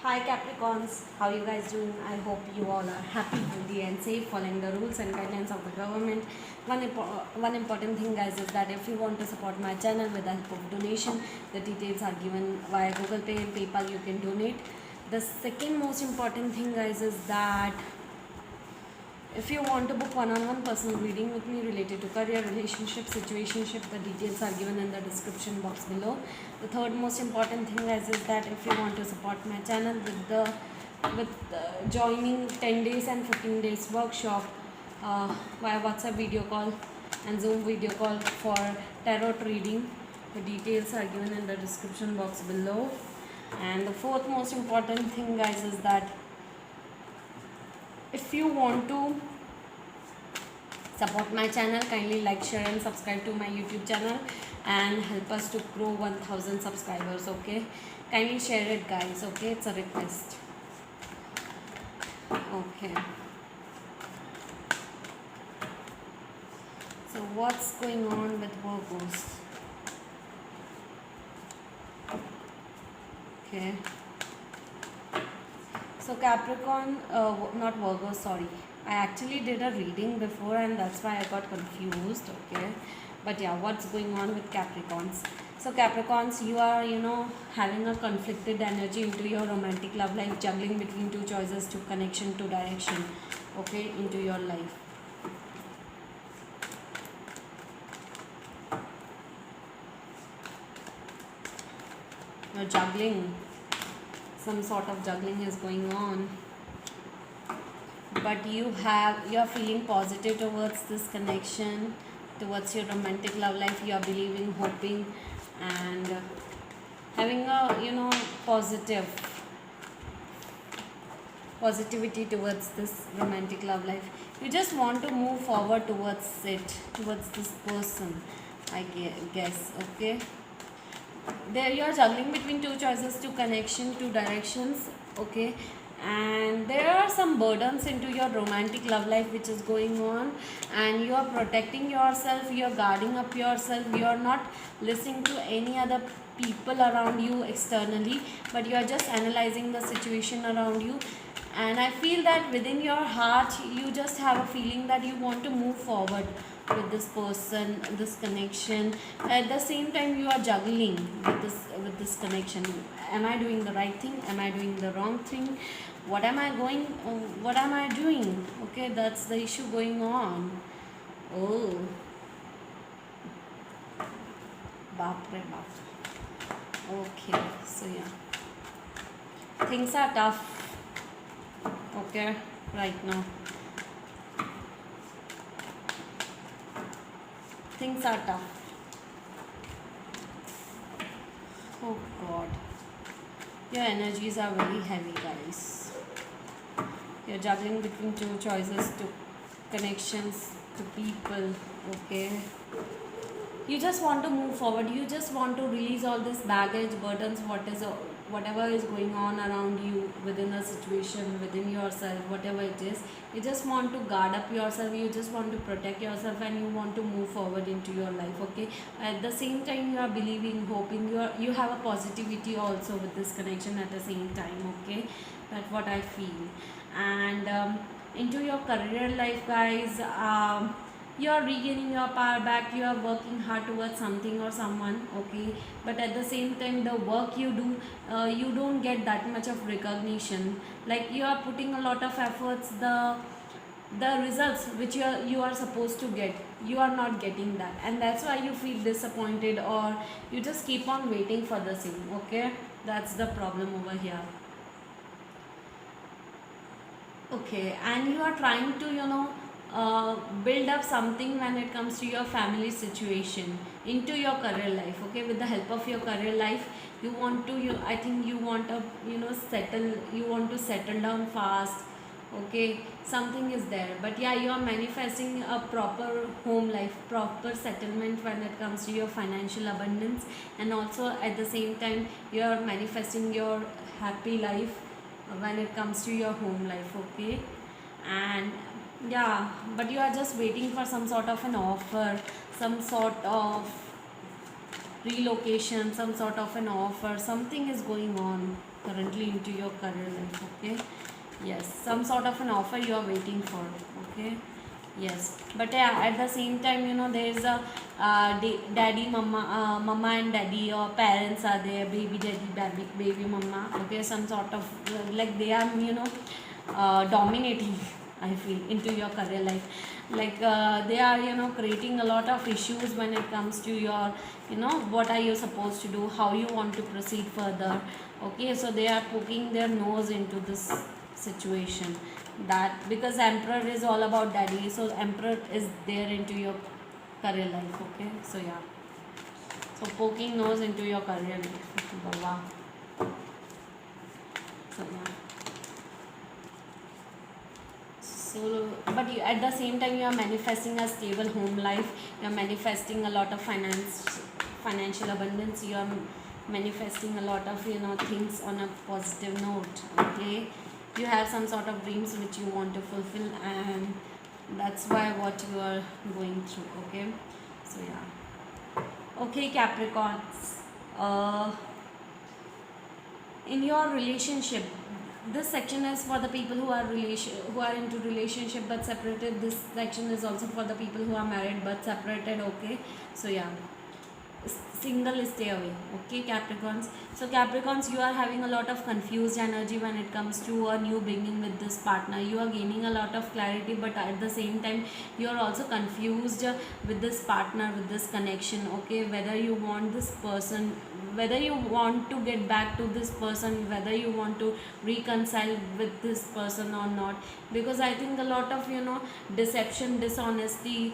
Hi Capricorns, how you guys doing? I hope you all are happy, healthy and safe, following the rules and guidelines of the government. One important thing guys is that if you want to support my channel with the help of donation, the details are given via Google Pay and PayPal, you can donate. The second most important thing guys is that if you want to book one-on-one personal reading with me related to career, relationship, situationship, the details are given in the description box below. The third most important thing guys is that if you want to support my channel with joining 10 days and 15 days workshop via WhatsApp video call and Zoom video call for tarot reading, the details are given in the description box below. And the fourth most important thing guys is that if you want to support my channel, kindly like, share and subscribe to my YouTube channel and help us to grow 1000 subscribers. Okay, kindly share it guys. Okay, it's a request. Okay, so what's going on with Virgos? Okay, so Capricorn, not Virgo, sorry. I actually did a reading before and that's why I got confused. Okay, but yeah, what's going on with Capricorns? So Capricorns, you are, having a conflicted energy into your romantic love life, juggling between two choices, two connection, two direction, okay, into your life. You're juggling. Some sort of juggling is going on, but you are feeling positive towards this connection, towards your romantic love life. You are believing, hoping and having a positivity towards this romantic love life. You just want to move forward towards this person, I guess. Okay, there you are juggling between two choices, two connection, two directions. Okay, and there are some burdens into your romantic love life which is going on, and you are protecting yourself, you are guarding up yourself, you are not listening to any other people around you externally, but you are just analyzing the situation around you. And I feel that within your heart you just have a feeling that you want to move forward with this person, this connection. At the same time you are juggling with this connection. Am I doing the right thing? Am I doing the wrong thing? What am I doing? Okay, that's the issue going on. Oh, baapre baap. Okay, so yeah, things are tough, okay, right now. Things are tough. Oh God, your energies are very heavy guys. You're juggling between two choices, two connections, to people. Okay, you just want to move forward, you just want to release all this baggage, burdens, whatever is going on around you, within a situation, within yourself, whatever it is. You just want to guard up yourself, you just want to protect yourself, and you want to move forward into your life. Okay, at the same time you are believing, hoping, you have a positivity also with this connection at the same time. Okay, that's what I feel. And into your career life guys, you are regaining your power back, you are working hard towards something or someone. Okay, but at the same time the work you do, you don't get that much of recognition. Like you are putting a lot of efforts, the results which you are supposed to get, you are not getting that, and that's why you feel disappointed, or you just keep on waiting for the same. Okay, that's the problem over here. Okay, and you are trying to build up something when it comes to your family situation into your career life. Okay, with the help of your career life, you want to, I think you want to, you want to settle down fast. Okay, something is there, but yeah, you are manifesting a proper home life, proper settlement when it comes to your financial abundance, and also at the same time you are manifesting your happy life when it comes to your home life. Okay, and yeah, but you are just waiting for some sort of an offer, some sort of relocation, some sort of an offer, something is going on. currently into your career life. Okay, yes, some sort of an offer you are waiting for. Okay, yes, but yeah, at the same time, there is a daddy, mama and daddy, or parents are there, baby daddy, baby mama. Okay, some sort of like they are dominating. I feel into your career life, like they are creating a lot of issues when it comes to your what are you supposed to do, how you want to proceed further. Okay, so they are poking their nose into this situation, that because emperor is all about daddy, so emperor is there into your career life. Okay, so yeah, so poking nose into your career life. Baba. So yeah, so but you, at the same time, you are manifesting a stable home life, you are manifesting a lot of financial abundance, you are manifesting a lot of things on a positive note. Okay, you have some sort of dreams which you want to fulfill, and that's why what you are going through. Okay, so yeah. Okay, Capricorns, uh, in your relationship, this section is for the people who are into relationship but separated. This section is also for the people who are married but separated. Okay, so yeah, single, stay away. Okay, Capricorns, so Capricorns, you are having a lot of confused energy when it comes to a new beginning with this partner. You are gaining a lot of clarity, but at the same time you are also confused with this partner, with this connection. Okay, whether you want this person, whether you want to get back to this person, whether you want to reconcile with this person or not, because I think a lot of deception, dishonesty,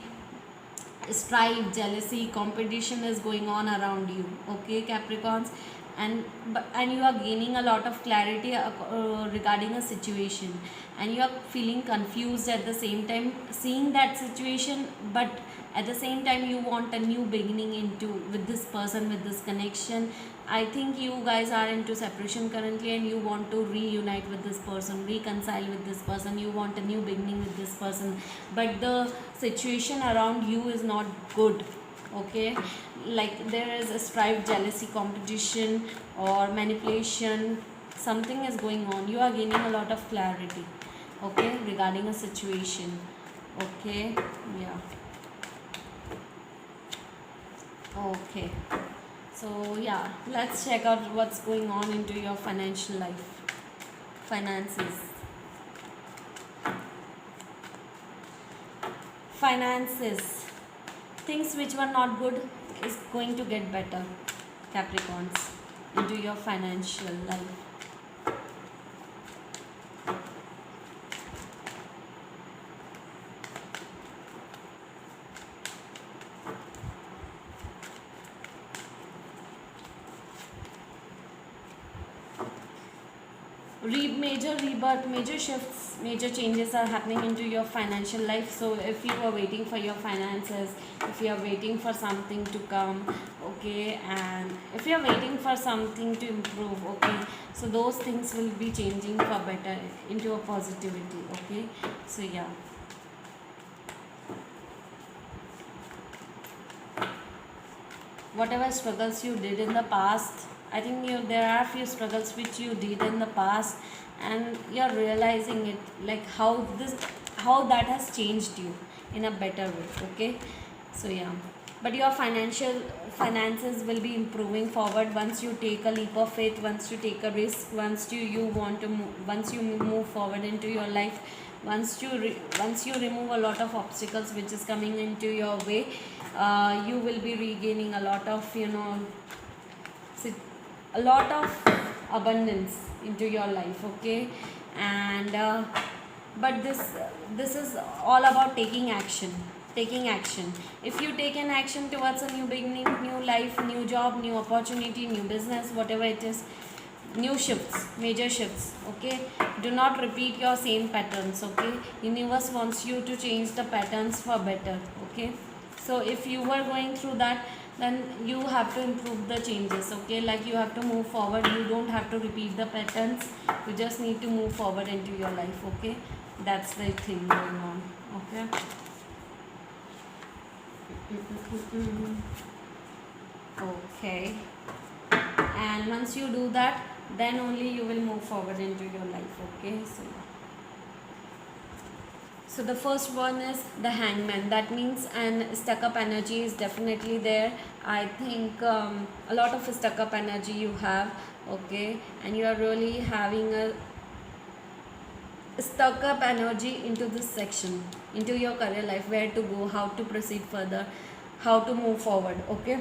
strife, jealousy, competition is going on around you. Okay, Capricorns, and you are gaining a lot of clarity regarding a situation, and you are feeling confused at the same time, seeing that situation, but at the same time you want a new beginning into with this person, with this connection. I think you guys are into separation currently, and you want to reunite with this person, reconcile with this person, you want a new beginning with this person, but the situation around you is not good. Okay, like there is a strife, jealousy, competition, or manipulation. Something is going on, you are gaining a lot of clarity. Okay, regarding a situation. Okay, yeah. Okay, so yeah, let's check out what's going on into your financial life, finances. Finances, things which were not good is going to get better, Capricorns, into your financial life. Major rebirth, major shifts, major changes are happening into your financial life. So if you are waiting for your finances, if you are waiting for something to come, okay, and if you are waiting for something to improve, okay, so those things will be changing for better into a positivity. Okay, so yeah. Whatever struggles you did in the past, I think there are few struggles which you did in the past, and you're realizing it, like how that has changed you in a better way. Okay, so yeah, but your finances will be improving forward once you take a leap of faith, once you take a risk, once you move forward into your life, once you remove a lot of obstacles which is coming into your way. You will be regaining a lot of a lot of abundance into your life. Okay, and but this is all about taking action. If you take an action towards a new beginning, new life, new job, new opportunity, new business, whatever it is, new shifts, major shifts. Okay, do not repeat your same patterns. Okay, universe wants you to change the patterns for better. Okay, so if you were going through that, then you have to improve the changes. Okay, like you have to move forward, you don't have to repeat the patterns, you just need to move forward into your life. Okay, that's the thing going on. Okay. Okay, and once you do that, then only you will move forward into your life. Okay, so yeah. So the first one is the hangman. That means an stuck up energy is definitely there. I think a lot of stuck up energy you have, okay, and you are really having a stuck up energy into this section, into your career life, where to go, how to proceed further, how to move forward, okay.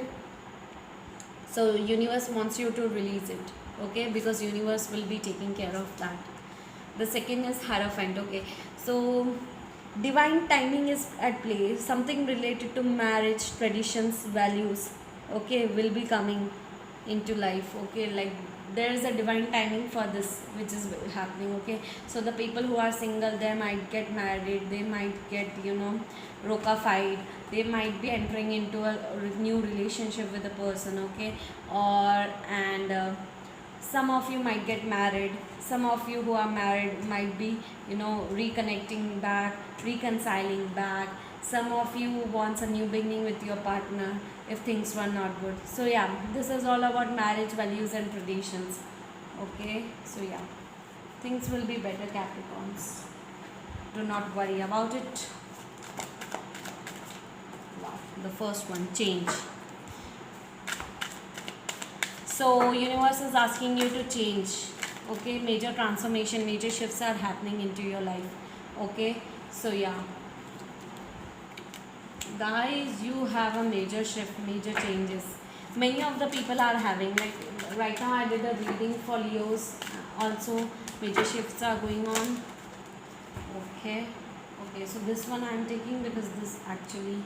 So universe wants you to release it, okay, because universe will be taking care of that. The second is Hierophant, okay. So divine timing is at play. Something related to marriage, traditions, values, okay, will be coming into life, okay. Like there is a divine timing for this which is happening, okay. So the people who are single, they might get married, they might get, rocafied, they might be entering into a new relationship with a person, okay. Or and some of you might get married, some of you who are married might be, reconnecting back, reconciling back. Some of you wants a new beginning with your partner if things were not good. So yeah, this is all about marriage, values and traditions, okay. So yeah, things will be better, Capricorns, do not worry about it. Wow, the first one, change. So universe is asking you to change, okay. Major transformation, major shifts are happening into your life, okay. So yeah, guys, you have a major shift, major changes. Many of the people are having, like right now I did a reading for Leos, also major shifts are going on, okay. Okay, so this one I am taking because this actually,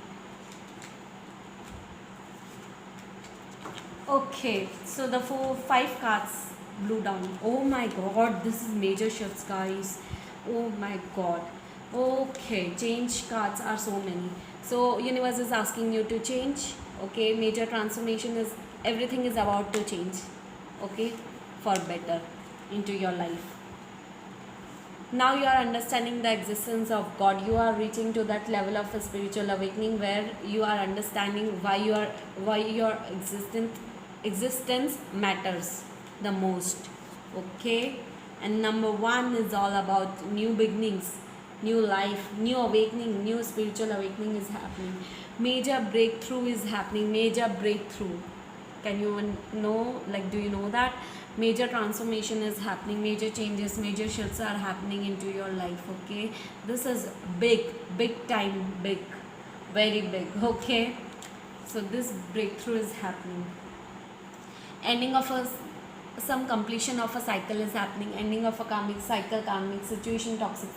okay. So the 5 cards blew down. Oh my god, this is major shifts, guys. Oh my god. Okay, change cards are so many. So universe is asking you to change, okay. Major transformation is, everything is about to change, okay, for better into your life. Now you are understanding the existence of God. You are reaching to that level of a spiritual awakening where you are understanding why your existence matters the most, okay. And number 1 is all about new beginnings, new life, new awakening, new spiritual awakening is happening. Major breakthrough is happening, major breakthrough. Can you know, like, do you know that major transformation is happening, major changes, major shifts are happening into your life, okay. This is big time, big, very big, okay. So this breakthrough is happening. Ending of some completion of a cycle is happening, ending of a karmic cycle, karmic situation, toxic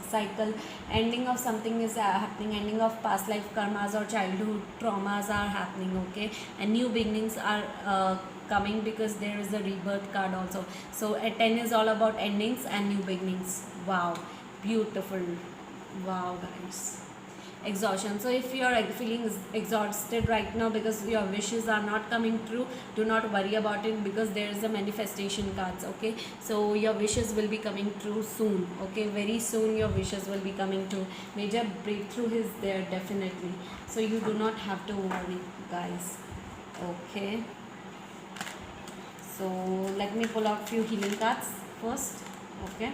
cycle, ending of something is happening, ending of past life karmas or childhood traumas are happening, okay. And new beginnings are coming because there is a rebirth card also. So at 10 is all about endings and new beginnings. Wow, beautiful. Wow, guys. Exhaustion. So if you are feeling exhausted right now because your wishes are not coming true, do not worry about it because there is a manifestation cards, okay. So your wishes will be coming true soon, okay. Very soon your wishes will be coming true. Major breakthrough is there definitely, so you do not have to worry, guys, okay. So let me pull out few healing cards first, okay.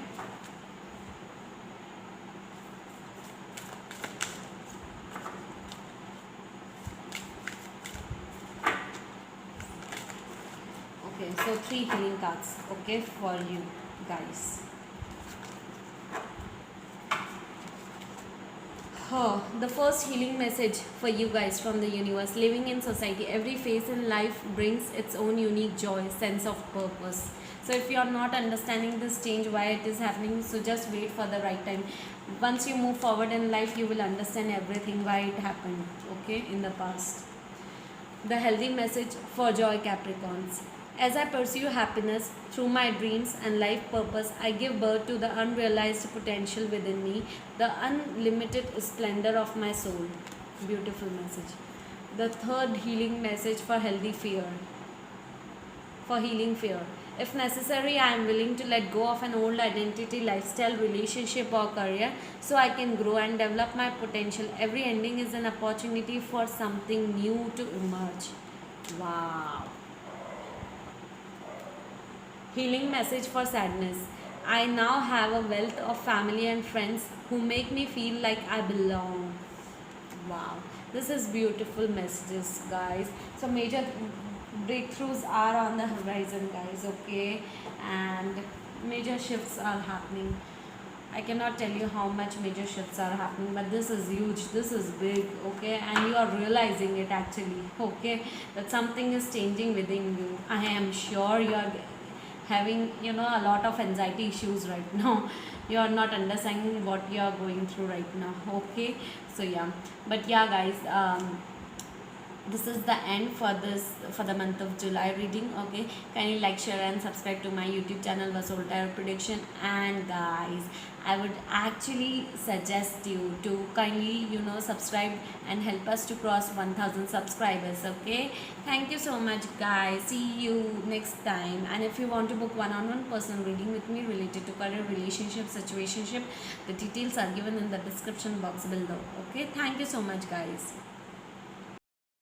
So 3 healing cards, okay, for you guys. The first healing message for you guys from the universe. Living in society, every phase in life brings its own unique joy, sense of purpose. So if you are not understanding this change, why it is happening, so just wait for the right time. Once you move forward in life, you will understand everything, why it happened, okay, in the past. The healthy message for joy, Capricorns. As I pursue happiness through my dreams and life purpose, I give birth to the unrealized potential within me, the unlimited splendor of my soul. Beautiful message. The third healing message for healthy fear. For healing fear. If necessary, I am willing to let go of an old identity, lifestyle, relationship or career so I can grow and develop my potential. Every ending is an opportunity for something new to emerge. Wow. Healing message for sadness. I now have a wealth of family and friends who make me feel like I belong. Wow, this is beautiful messages, guys. So major breakthroughs are on the horizon, guys. Okay, and major shifts are happening. I cannot tell you how much major shifts are happening, but this is huge, this is big, okay, and you are realizing it actually, okay, that something is changing within you. I am sure you are having, a lot of anxiety issues right now. You are not understanding what you are going through right now, okay. So yeah, but yeah, guys, this is the end for this, for the month of July reading, okay. Kindly like, share and subscribe to my YouTube channel Vasol Tarot Prediction. And guys, I would actually suggest you to kindly, subscribe and help us to cross 1000 subscribers, okay. Thank you so much, guys. See you next time. And if you want to book one-on-one personal reading with me related to career, relationship, situationship, the details are given in the description box below, okay. Thank you so much, guys.